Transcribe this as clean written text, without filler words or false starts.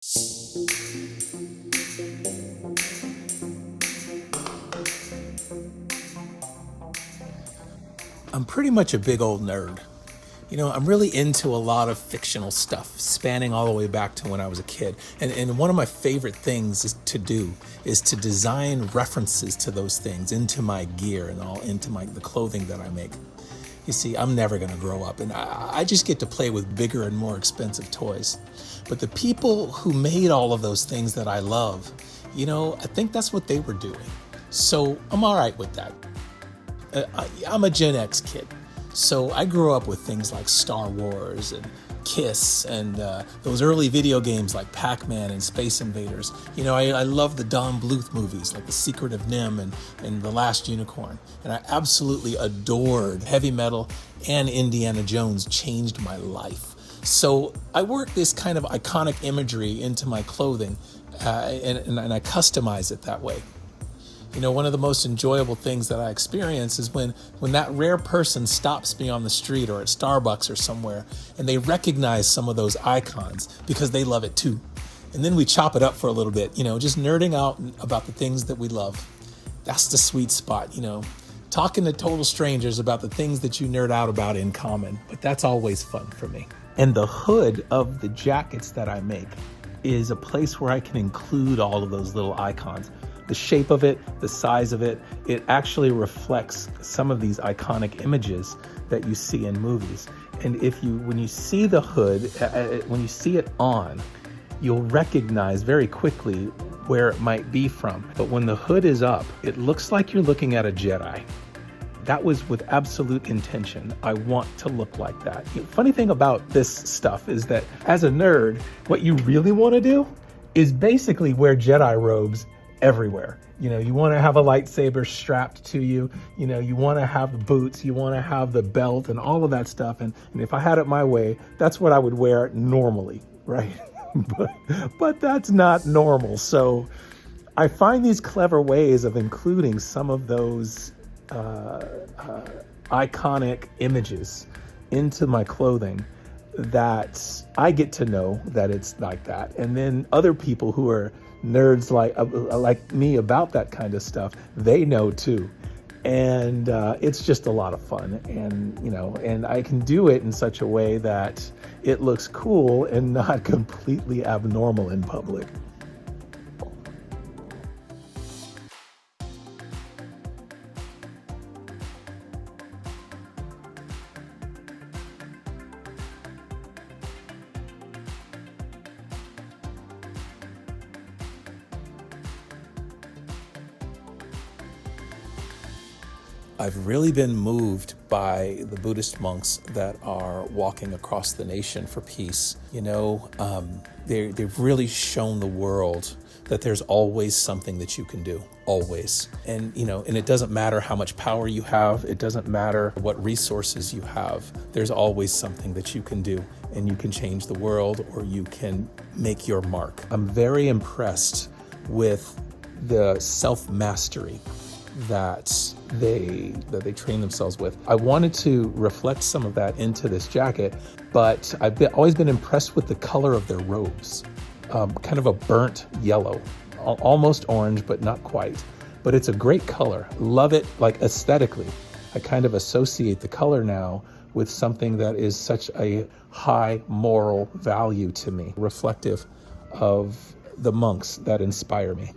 I'm pretty much a big old nerd. I'm really into a lot of fictional stuff, spanning all the way back to when I was a kid. And one of my favorite things is to design references to those things into my gear and all into the clothing that I make. You see, I'm never gonna grow up, and I just get to play with bigger and more expensive toys. But the people who made all of those things that I love, I think that's what they were doing. So I'm all right with that. I'm a Gen X kid. So I grew up with things like Star Wars and Kiss and those early video games like Pac-Man and Space Invaders. I love the Don Bluth movies like The Secret of NIMH and The Last Unicorn. And I absolutely adored heavy metal, and Indiana Jones changed my life. So I work this kind of iconic imagery into my clothing and I customize it that way. One of the most enjoyable things that I experience is when that rare person stops me on the street or at Starbucks or somewhere and they recognize some of those icons because they love it too. And then we chop it up for a little bit, just nerding out about the things that we love. That's the sweet spot, talking to total strangers about the things that you nerd out about in common. But that's always fun for me. And the hood of the jackets that I make is a place where I can include all of those little icons. The shape of it, the size of it, it actually reflects some of these iconic images that you see in movies. And when you see the hood, when you see it on, you'll recognize very quickly where it might be from. But when the hood is up, it looks like you're looking at a Jedi. That was with absolute intention. I want to look like that. The funny thing about this stuff is that as a nerd, what you really want to do is basically wear Jedi robes everywhere. You want to have a lightsaber strapped to you. You want to have the boots, you want to have the belt and all of that stuff. And if I had it my way, that's what I would wear normally, right? but that's not normal. So I find these clever ways of including some of those iconic images into my clothing that I get to know that it's like that. And then other people who are nerds like me about that kind of stuff, they know too. And it's just a lot of fun. And I can do it in such a way that it looks cool and not completely abnormal in public. I've really been moved by the Buddhist monks that are walking across the nation for peace. They've really shown the world that there's always something that you can do, always. And it doesn't matter how much power you have. It doesn't matter what resources you have. There's always something that you can do, and you can change the world or you can make your mark. I'm very impressed with the self-mastery that they train themselves with. I wanted to reflect some of that into this jacket, but I've always been impressed with the color of their robes. Kind of a burnt yellow, almost orange, but not quite. But it's a great color. Love it, like aesthetically. I kind of associate the color now with something that is such a high moral value to me, reflective of the monks that inspire me.